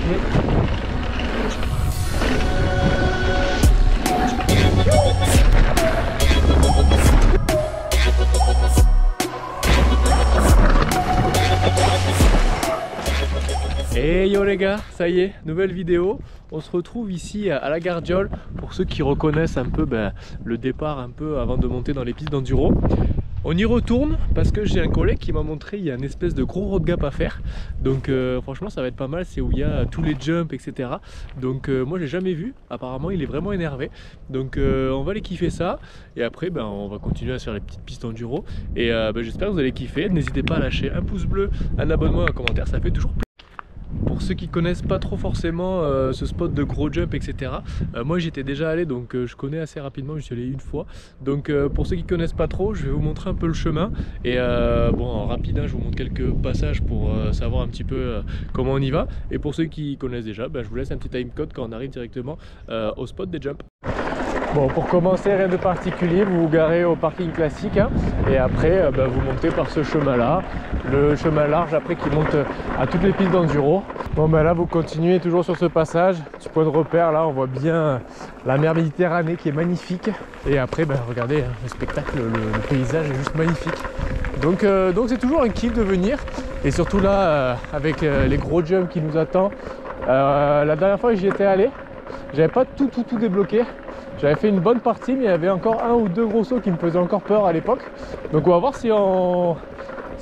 continuer. Et yo les gars, ça y est, nouvelle vidéo. On se retrouve ici à la Gardiole. Pour ceux qui reconnaissent un peu le départ un peu avant de monter dans les pistes d'enduro. On y retourne parce que j'ai un collègue qui m'a montré il y a une espèce de gros road gap à faire. Donc franchement ça va être pas mal, c'est où il y a tous les jumps etc. Donc moi j'ai jamais vu, apparemment il est vraiment énervé. Donc on va aller kiffer ça. Et après on va continuer à faire les petites pistes enduro. Et j'espère que vous allez kiffer. N'hésitez pas à lâcher un pouce bleu, un abonnement, un commentaire, ça fait toujours plaisir. Pour ceux qui connaissent pas trop forcément ce spot de gros jump etc, moi j'étais déjà allé donc je connais assez rapidement, je suis allé une fois. Donc pour ceux qui connaissent pas trop, je vais vous montrer un peu le chemin. Et bon en rapide je vous montre quelques passages pour savoir un petit peu comment on y va. Et pour ceux qui connaissent déjà, je vous laisse un petit timecode quand on arrive directement au spot des jumps. Bon, pour commencer, rien de particulier, vous vous garez au parking classique et après vous montez par ce chemin là, le chemin large après qui monte à toutes les pistes d'enduro. Bon là vous continuez toujours sur ce passage, petit point de repère, là on voit bien la mer Méditerranée qui est magnifique. Et après regardez le spectacle, le paysage est juste magnifique. Donc c'est toujours un kiff de venir, et surtout là avec les gros jumps qui nous attendent. La dernière fois que j'y étais allé, j'avais pas tout débloqué. J'avais fait une bonne partie, mais il y avait encore un ou deux gros sauts qui me faisaient encore peur à l'époque. Donc on va voir si nous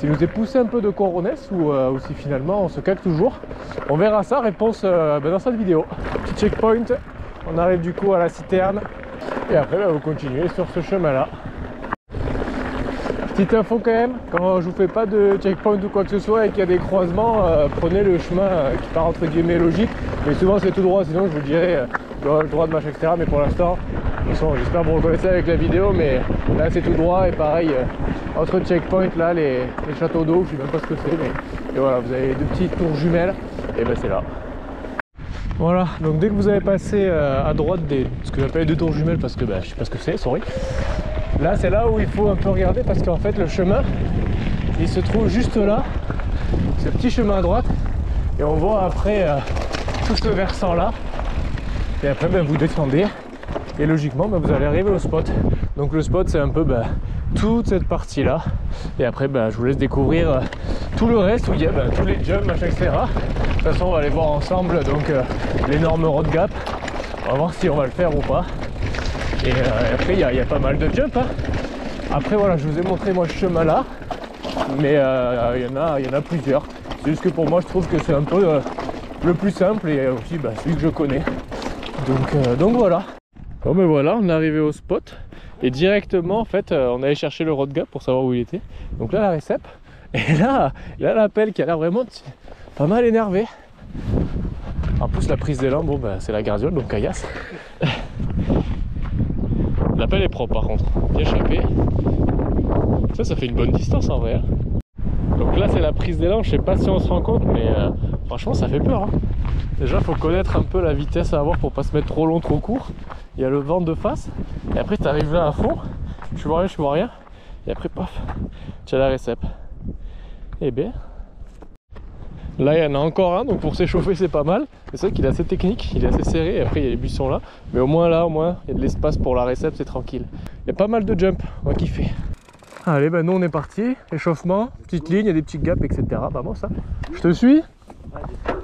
est poussé un peu de coronesse ou si finalement on se caque toujours. On verra ça, réponse dans cette vidéo. Petit checkpoint, on arrive du coup à la citerne. Et après vous continuez sur ce chemin là. Petite info quand même, quand je vous fais pas de checkpoint ou quoi que ce soit et qu'il y a des croisements, prenez le chemin qui part entre guillemets logique. Mais souvent c'est tout droit, sinon je vous dirais droit de machin etc. Mais pour l'instant, de toute façon j'espère que vous reconnaissez avec la vidéo, mais là c'est tout droit. Et pareil entre checkpoint là les châteaux d'eau, je sais même pas ce que c'est, mais et voilà, vous avez deux petites tours jumelles et c'est là. Voilà, donc dès que vous avez passé à droite ce que j'appelle les deux tours jumelles, parce que je sais pas ce que c'est, sorry. Là c'est là où il faut un peu regarder, parce qu'en fait le chemin il se trouve juste là, ce petit chemin à droite, et on voit après tout ce versant là. Et après vous descendez et logiquement vous allez arriver au spot. Donc le spot c'est un peu toute cette partie là. Et après je vous laisse découvrir tout le reste où il y a tous les jumps machin etc. De toute façon on va aller voir ensemble donc l'énorme road gap. On va voir si on va le faire ou pas. Et après il y a pas mal de jumps Après voilà, je vous ai montré moi ce chemin là, mais il y en a plusieurs. C'est juste que pour moi je trouve que c'est un peu le plus simple et aussi celui que je connais. Donc voilà. Bon voilà, on est arrivé au spot et directement en fait on allait chercher le road gap pour savoir où il était. Donc là la récep, et là l'appel qui a l'air vraiment pas mal énervé. En plus la prise d'élan, c'est la Gardiole donc caillasse. L'appel est propre par contre, bien échappé. Ça fait une bonne distance en vrai. Donc là c'est la prise d'élan, je sais pas si on se rend compte, mais franchement ça fait peur. Déjà il faut connaître un peu la vitesse à avoir pour pas se mettre trop long trop court. Il y a le vent de face, et après tu arrives là à fond, je vois rien, et après paf, tu as la récep. Et là il y en a encore un, donc pour s'échauffer c'est pas mal. C'est vrai qu'il est assez technique, il est assez serré, et après il y a les buissons là. Mais au moins là, il y a de l'espace pour la récep, c'est tranquille. Il y a pas mal de jump, on va kiffer. Allez nous on est parti, échauffement, petite ligne, il y a des petits gaps etc. Vamos ça. Je te suis.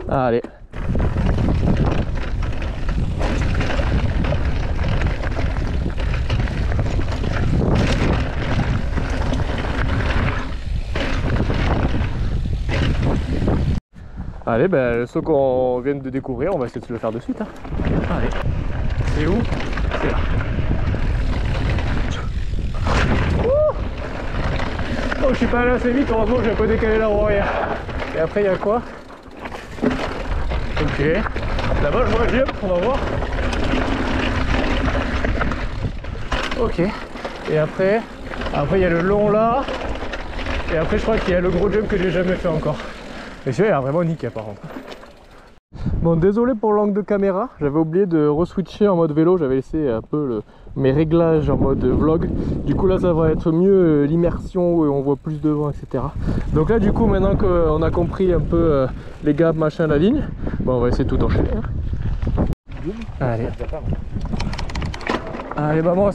Allez. Allez, le saut qu'on vient de découvrir, on va essayer de se le faire de suite. Allez, c'est où? C'est là. Oh, je suis pas allé assez vite, heureusement que j'ai un peu décalé la roue arrière. Et après, il y a quoi? Ok. Là-bas, je vois un jump, on va voir. Ok. Et après, il y a le long là. Et après, je crois qu'il y a le gros jump que j'ai jamais fait encore. Et celui-là, il a vraiment niqué par contre. Bon, désolé pour l'angle de caméra, j'avais oublié de re-switcher en mode vélo, j'avais laissé un peu mes réglages en mode vlog. Du coup là ça va être mieux l'immersion où on voit plus devant, etc. Donc là du coup maintenant qu'on a compris un peu les gaps, machin, la ligne, bon, on va essayer de tout enchaîner. Hein. Allez. Allez, vamos.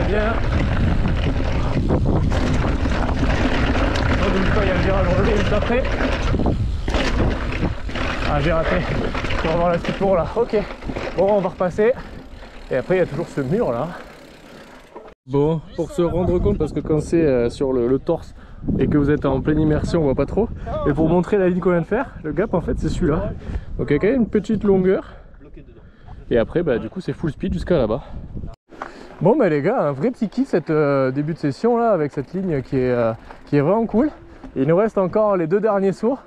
Bien. Il y a le virage relevé juste après. Ah, j'ai raté. On va voir la petite tour là. Ok. Bon, on va repasser. Et après, il y a toujours ce mur là. Bon, pour se rendre compte, parce que quand c'est sur le torse et que vous êtes en pleine immersion, on voit pas trop. Et pour montrer la ligne qu'on vient de faire, le gap en fait c'est celui-là. Donc il y a quand même une petite longueur. Et après, bah, du coup, c'est full speed jusqu'à là-bas. Bon bah les gars, un vrai petit kiff cette début de session là avec cette ligne qui est vraiment cool. Il nous reste encore les deux derniers sauts,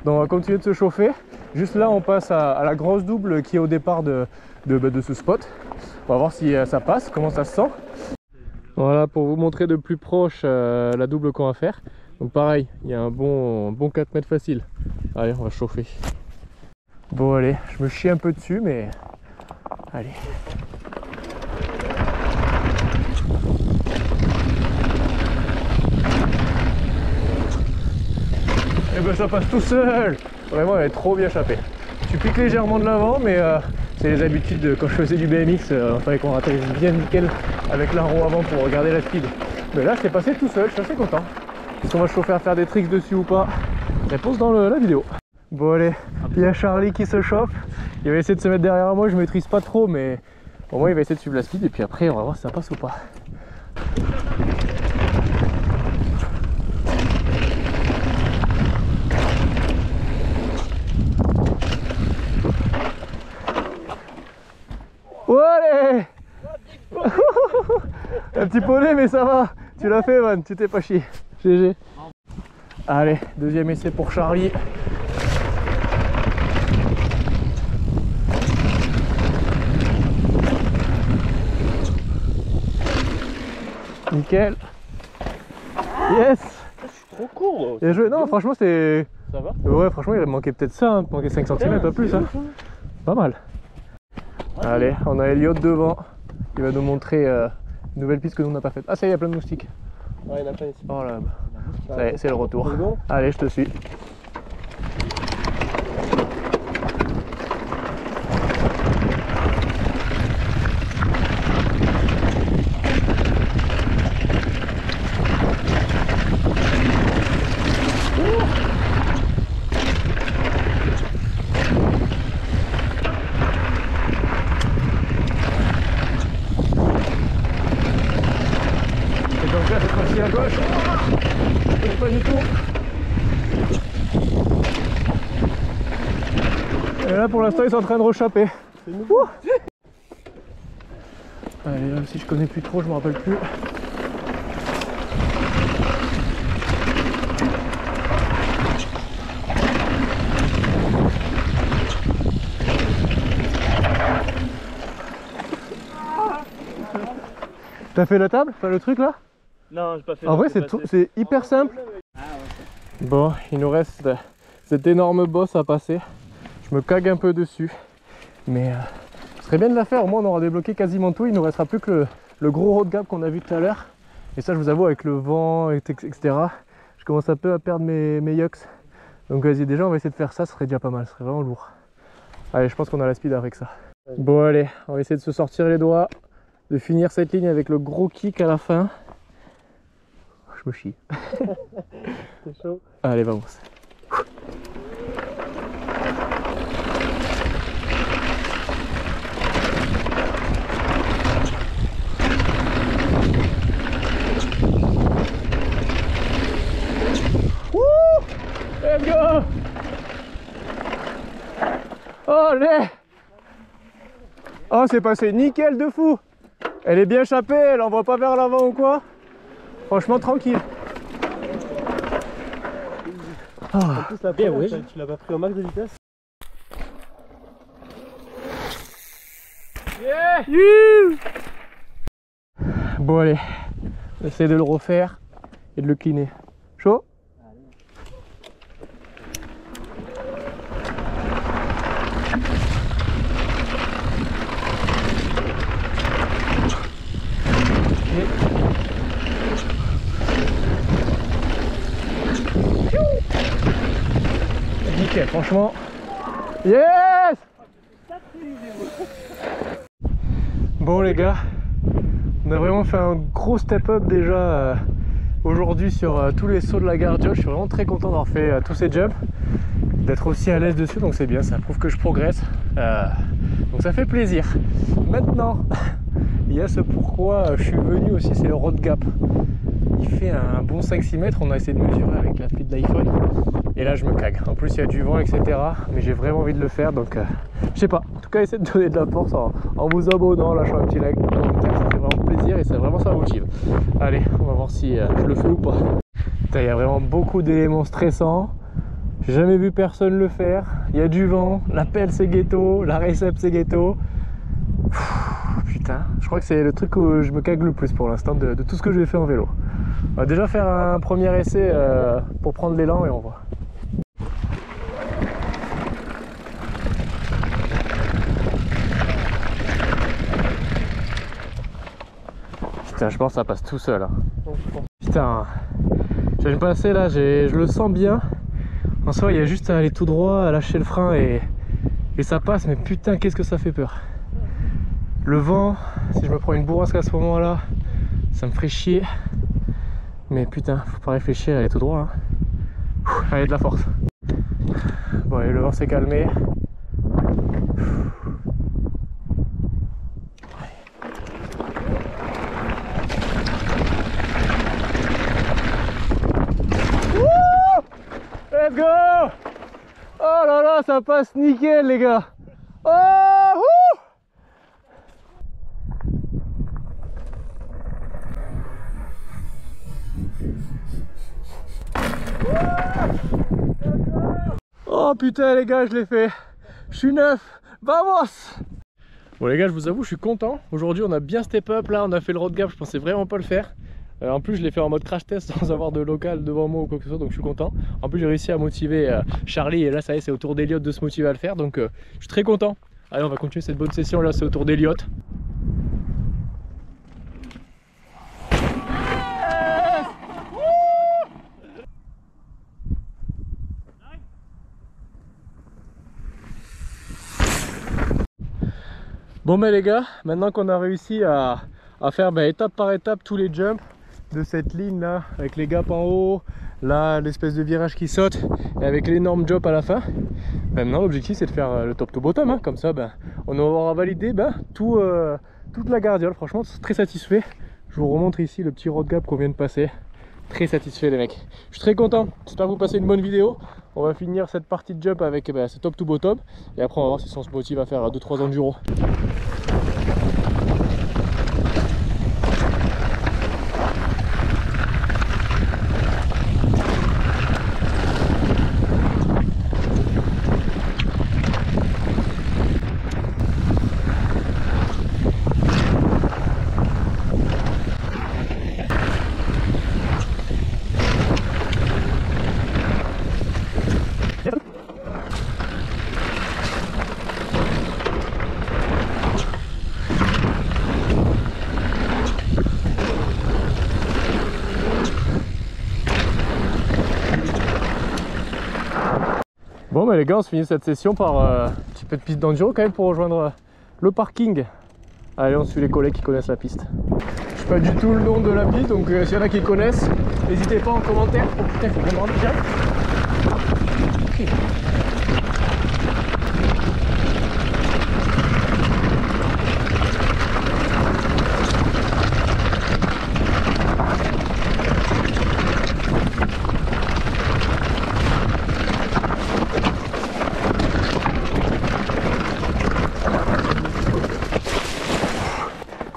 donc on va continuer de se chauffer. Juste là on passe à la grosse double qui est au départ de ce spot. On va voir si ça passe, comment ça se sent. Voilà pour vous montrer de plus proche la double qu'on va faire. Donc pareil, il y a un bon 4 mètres facile. Allez, on va chauffer. Bon allez, je me chie un peu dessus mais allez. Et ben ça passe tout seul. Vraiment elle est trop bien échappée. Tu piques légèrement de l'avant mais c'est les habitudes de quand je faisais du BMX, il fallait qu'on atterrisse bien nickel avec la roue avant pour regarder la speed. Mais là c'est passé tout seul, je suis assez content. Est-ce qu'on va chauffer à faire des tricks dessus ou pas? Réponse dans la vidéo. Bon allez, il y a Charlie qui se chauffe. Il va essayer de se mettre derrière moi, je maîtrise pas trop mais au moins il va essayer de suivre la speed et puis après on va voir si ça passe ou pas. Allez. Un petit poney mais ça va. Tu l'as fait man, tu t'es pas chié. GG. Allez, deuxième essai pour Charlie. Nickel. Yes. Trop court. Bien joué. Non franchement c'est... Ça va? Ouais franchement il manquait peut-être ça, hein. Il manquait 5 cm pas plus hein. Pas mal. Allez, on a Elliot devant. Il va nous montrer une nouvelle piste que nous on n'a pas faite. Ah ça y est, il y a plein de moustiques. Ouais, il y en a plein ici. Oh là, ça y est, c'est le retour. Bon. Allez, je te suis. À gauche, pas du tout. Et là pour l'instant ils sont en train de rechapper. Allez là aussi je connais plus trop, je me rappelle plus. T'as fait la table? Enfin le truc là? Non, j'ai pas fait. En vrai c'est hyper simple. Bon, il nous reste cet énorme boss à passer. Je me cague un peu dessus. Mais ce serait bien de la faire, au moins on aura débloqué quasiment tout. Il nous restera plus que le gros road gap qu'on a vu tout à l'heure. Et ça je vous avoue avec le vent, etc. Je commence un peu à perdre mes yucks. Donc vas-y, déjà on va essayer de faire ça, ce serait déjà pas mal, ce serait vraiment lourd. Allez, je pense qu'on a la speed avec ça. Bon allez, on va essayer de se sortir les doigts, de finir cette ligne avec le gros kick à la fin. Je me chie. C'est chaud. Allez, vamos. Wouh! Let's go! Allez! Oh, c'est passé nickel de fou! Elle est bien échappée, elle envoie pas vers l'avant ou quoi? Franchement tranquille. En plus, la première, oui. tu l'as pas pris au max de vitesse. Yeah. Bon allez, on essaie de le refaire et de le cleaner. Chaud? Nickel, franchement. Yes! Bon les gars, on a vraiment fait un gros step up déjà aujourd'hui sur tous les sauts de la Gardiole. Je suis vraiment très content d'avoir fait tous ces jumps, d'être aussi à l'aise dessus, donc c'est bien, ça prouve que je progresse. Donc ça fait plaisir. Maintenant, il y a ce pourquoi je suis venu aussi, c'est le road gap. Il fait un bon 5-6 mètres, on a essayé de mesurer avec l'appli de l'iPhone. Et là je me cague. En plus il y a du vent, etc. Mais j'ai vraiment envie de le faire, donc je sais pas. En tout cas, essayez de donner de la force en vous abonnant, en lâchant un petit like, commentaire, ça fait vraiment plaisir et ça motive. Allez, on va voir si je le fais ou pas. Il y a vraiment beaucoup d'éléments stressants. J'ai jamais vu personne le faire. Il y a du vent, la pelle c'est ghetto, la récep c'est ghetto. Putain, je crois que c'est le truc où je me cague le plus pour l'instant de tout ce que j'ai fait en vélo. On va déjà faire un premier essai pour prendre l'élan et on voit. Putain, je pense que ça passe tout seul. Hein. Putain, je viens de passer là, je le sens bien. En soi, il y a juste à aller tout droit, à lâcher le frein et ça passe, mais putain, qu'est-ce que ça fait peur. Le vent, si je me prends une bourrasque à ce moment-là, ça me ferait chier. Mais putain, faut pas réfléchir, aller tout droit. Hein. Allez, de la force. Bon, allez, le vent s'est calmé. Let's go! Oh là là, ça passe nickel les gars! Oh! Oh putain les gars, je l'ai fait! Je suis neuf! Vamos! Bon les gars, je vous avoue, je suis content. Aujourd'hui on a bien step up là, on a fait le road gap, je pensais vraiment pas le faire. En plus je l'ai fait en mode crash test sans avoir de local devant moi ou quoi que ce soit, donc je suis content. En plus j'ai réussi à motiver Charlie et là ça y est, c'est au tour d'Eliott de se motiver à le faire, donc je suis très content. Allez, on va continuer cette bonne session, là c'est au tour d'Eliott. Bon mais les gars, maintenant qu'on a réussi à faire étape par étape tous les jumps de cette ligne là, avec les gaps en haut, là l'espèce de virage qui saute et avec l'énorme jump à la fin, maintenant l'objectif c'est de faire le top to bottom, hein. Comme ça on aura validé toute la Gardiole. Franchement très satisfait. Je vous remontre ici le petit road gap qu'on vient de passer. Très satisfait les mecs, je suis très content. J'espère que vous passez une bonne vidéo. On va finir cette partie de jump avec ce top to bottom et après on va voir si on se motive à faire 2-3 enduro. Bon les gars, on se finit cette session par un petit peu de piste d'enduro quand même pour rejoindre le parking. Allez, on suit les collègues qui connaissent la piste. Je sais pas du tout le nom de la piste, donc s'il y en a qui connaissent, n'hésitez pas en commentaire. Oh putain, il faut vraiment le dire. Okay.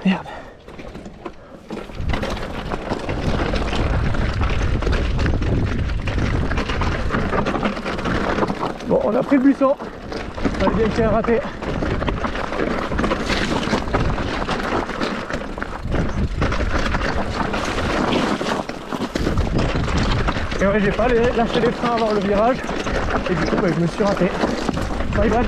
Merde. pris le buisson. Fallait bien qu'il y ait un raté. Et ouais, j'ai pas lâché les freins avant le virage. Et du coup, bah, je me suis raté. Bye bye.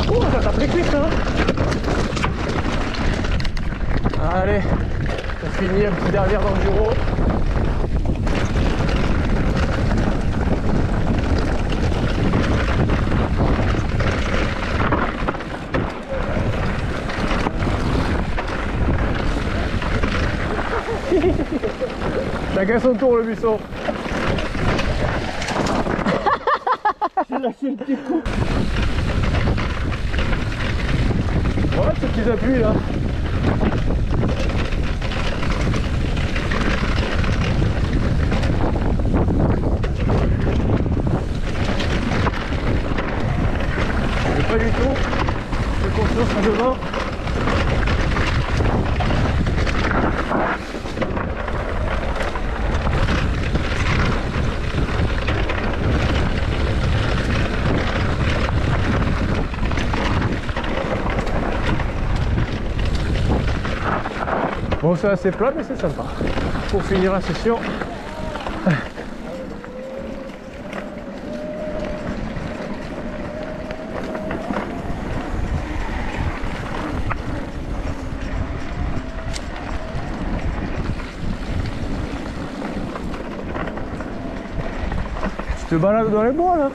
Oh, ça tape les cuisses, hein. Allez, on finit un petit derrière d'enduro. Chacun son tour, le buisson. J'ai lâché le petit coup. Voilà ces petits appuis là. Mais pas du tout. Je fais confiance à devant. Bon, c'est assez plat, mais c'est sympa. Pour finir la session. Tu te balades dans les bois là?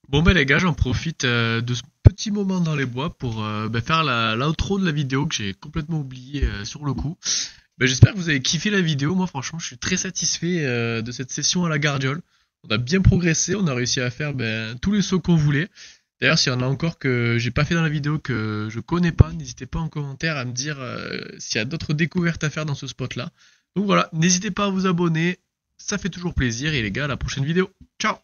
Bon ben les gars, j'en profite de ce petit moment dans les bois pour faire l'outro de la vidéo que j'ai complètement oublié sur le coup. J'espère que vous avez kiffé la vidéo. Moi franchement je suis très satisfait de cette session à la Gardiole. On a bien progressé, on a réussi à faire tous les sauts qu'on voulait. D'ailleurs s'il y en a encore que j'ai pas fait dans la vidéo que je connais pas, n'hésitez pas en commentaire à me dire s'il y a d'autres découvertes à faire dans ce spot là. Donc voilà, n'hésitez pas à vous abonner, ça fait toujours plaisir et les gars à la prochaine vidéo. Ciao!